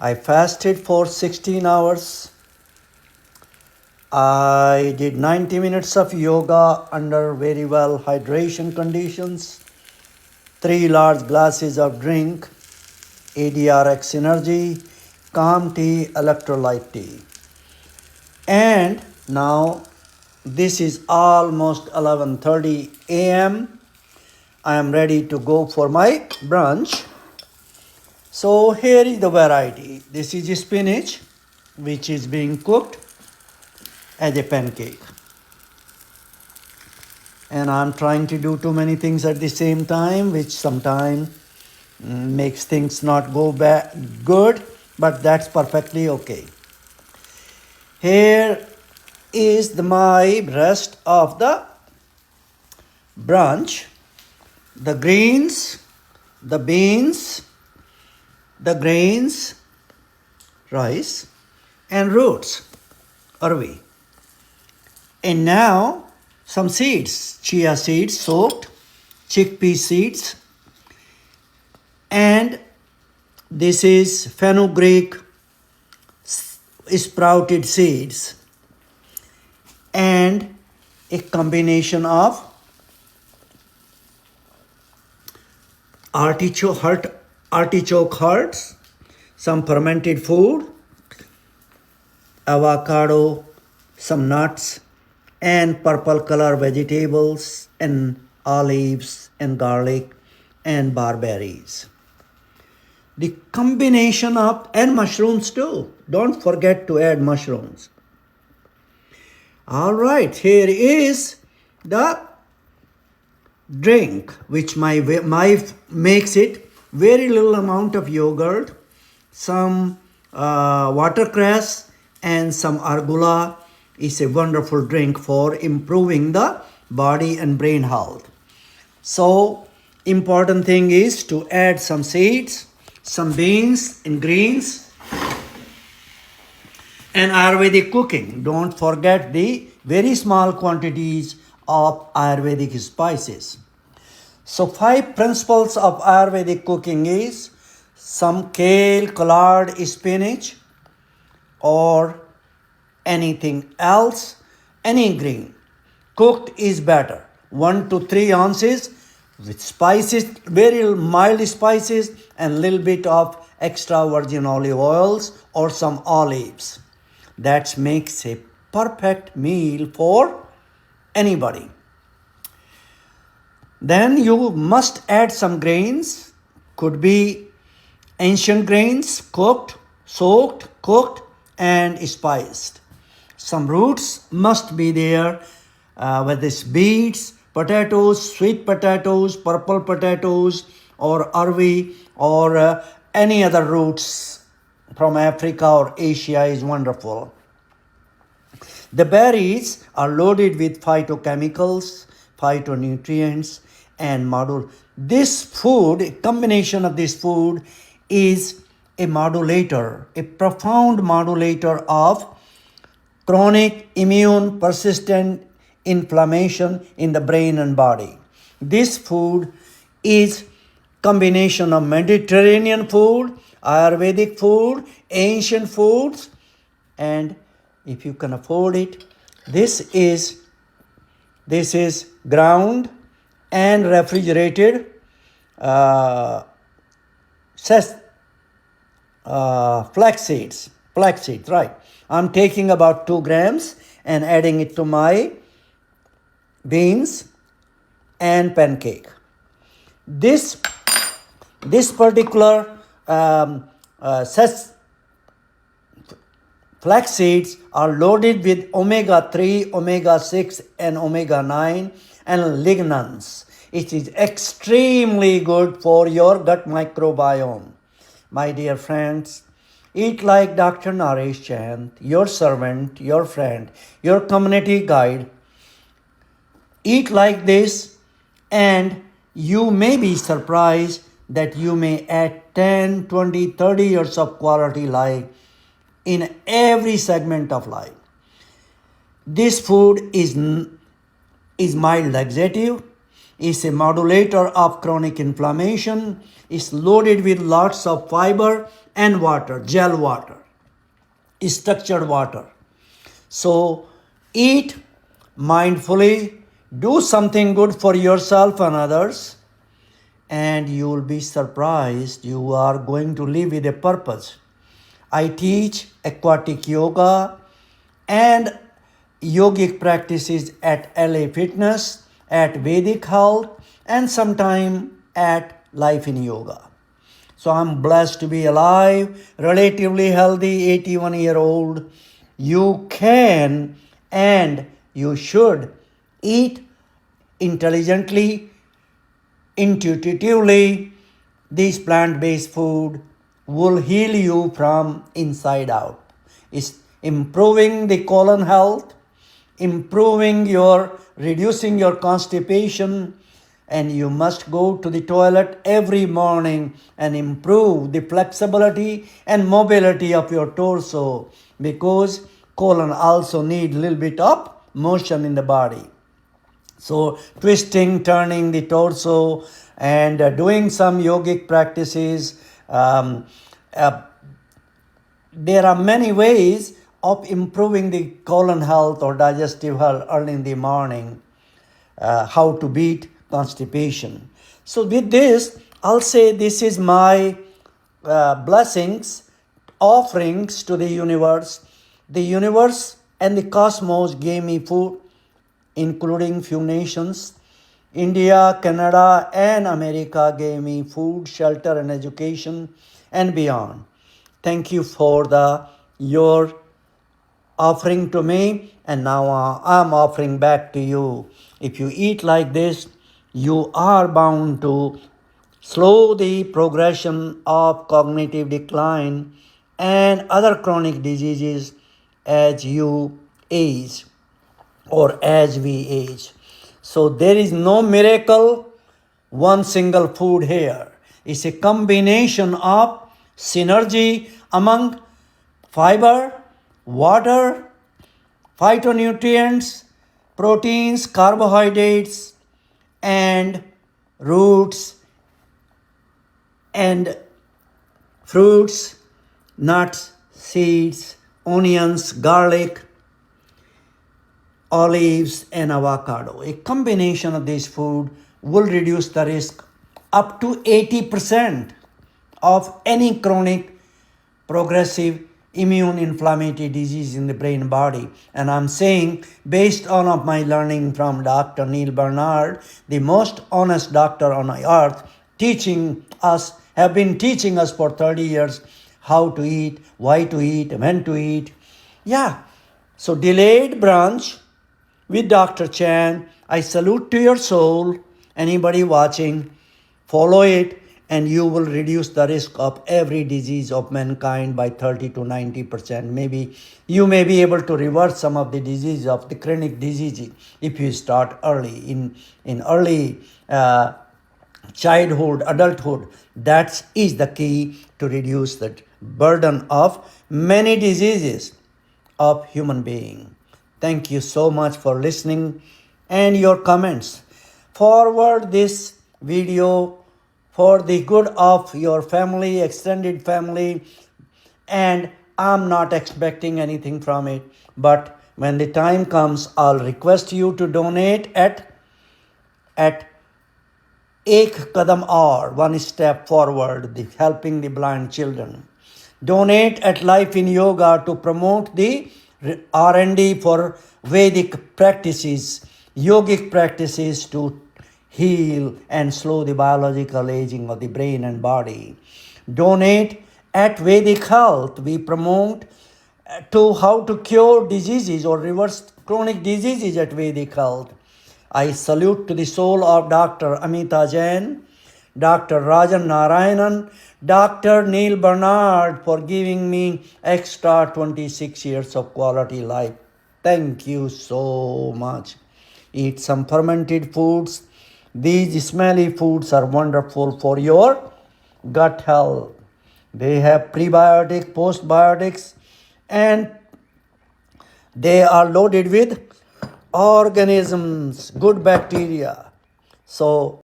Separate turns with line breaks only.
I fasted for 16 hours. I did 90 minutes of yoga under very well hydration conditions. 3 large glasses of drink, ADRX Energy, calm tea, electrolyte tea. And now this is almost 11:30 a.m. I am ready to go for my brunch. So here is the variety. This is spinach which is being cooked as a pancake. And I'm trying to do too many things at the same time, which sometimes makes things not go good, but that's perfectly okay. Here is my rest of the brunch. The greens, the beans, the grains, rice, and roots, arvi. And now some seeds, chia seeds soaked, chickpea seeds, and this is fenugreek sprouted seeds, and a combination of artichoke hearts, some fermented food, avocado, some nuts, and purple color vegetables, and olives, and garlic, and barberries. The combination of, and mushrooms too. Don't forget to add mushrooms. All right, here is the drink, which my wife makes it. Very little amount of yogurt, some watercress, and some arugula. Is a wonderful drink for improving the body and brain health. So important thing is to add some seeds, some beans and greens, and Ayurvedic cooking. Don't forget the very small quantities of Ayurvedic spices. So 5 principles of Ayurvedic cooking is some kale, collard, spinach, or anything else, any green. Cooked is better. 1 to 3 ounces with spices, very mild spices, and little bit of extra virgin olive oils or some olives. That makes a perfect meal for anybody. Then you must add some grains. Could be ancient grains, cooked, soaked, cooked, and spiced. Some roots must be there, whether it's beets, potatoes, sweet potatoes, purple potatoes, or arvi, or any other roots from Africa or Asia is wonderful. The berries are loaded with phytochemicals, phytonutrients, and this food, a combination of this food, is a modulator, a profound modulator of chronic immune persistent inflammation in the brain and body. This food is combination of Mediterranean food, Ayurvedic food, ancient foods, and if you can afford it, this is ground and refrigerated flax seeds, right? I'm taking about 2 grams and adding it to my beans and pancake. This particular flax seeds are loaded with omega-3, omega-6, and omega-9 and lignans. It is extremely good for your gut microbiome. My dear friends, eat like Dr. Naresh Chandra, your servant, your friend, your community guide. Eat like this, and you may be surprised that you may add 10, 20, 30 years of quality life in every segment of life. This food is mild laxative. is a modulator of chronic inflammation, is loaded with lots of fiber and water, gel water, structured water. So eat mindfully, do something good for yourself and others, and you will be surprised. You are going to live with a purpose. I teach aquatic yoga and yogic practices at LA Fitness, at Vedic Health, and sometime at Life in Yoga. So I'm blessed to be alive, relatively healthy, 81-year-old. You can and you should eat intelligently, intuitively. This plant-based food will heal you from inside out. It's improving the colon health, reducing your constipation, and you must go to the toilet every morning and improve the flexibility and mobility of your torso, because colon also need a little bit of motion in the body. So twisting, turning the torso, and doing some yogic practices. Uh, there are many ways of improving the colon health or digestive health early in the morning, how to beat constipation. So with this, I'll say this is my blessings, offerings to the universe. The universe and the cosmos gave me food, including few nations. India, Canada, and America gave me food, shelter, and education, and beyond. Thank you for your offering to me, and now I'm offering back to you. If you eat like this, you are bound to slow the progression of cognitive decline and other chronic diseases as you age or as we age. So there is no miracle, one single food here. It's a combination of synergy among fiber, water, phytonutrients, proteins, carbohydrates, and roots and fruits, nuts, seeds, onions, garlic, olives, and avocado. A combination of this food will reduce the risk up to 80% of any chronic progressive immune inflammatory disease in the brain body. And I'm saying, based on of my learning from Dr. Neil Barnard, the most honest doctor on earth, have been teaching us for 30 years how to eat, why to eat, when to eat. Yeah. So delayed brunch with Dr. Chan. I salute to your soul. Anybody watching, follow it, and you will reduce the risk of every disease of mankind by 30 to 90%. Maybe you may be able to reverse some of the disease of the chronic disease if you start early, in early childhood, adulthood. That is the key to reduce the burden of many diseases of human being. Thank you so much for listening and your comments. Forward this video for the good of your family, extended family, and I'm not expecting anything from it. But when the time comes, I'll request you to donate at Ek Kadam Aur, one step forward, helping the blind children. Donate at Life in Yoga to promote the R&D for Vedic practices, yogic practices to heal and slow the biological aging of the brain and body. Donate at Vedic Health. We promote to how to cure diseases or reverse chronic diseases at Vedic Health. I salute to the soul of Dr. Amita Jain, Dr. Rajan Narayanan, Dr. Neil Barnard for giving me extra 26 years of quality life. Thank you so much. Eat some fermented foods. These smelly foods are wonderful for your gut health. They have prebiotics, postbiotics, and they are loaded with organisms, good bacteria. So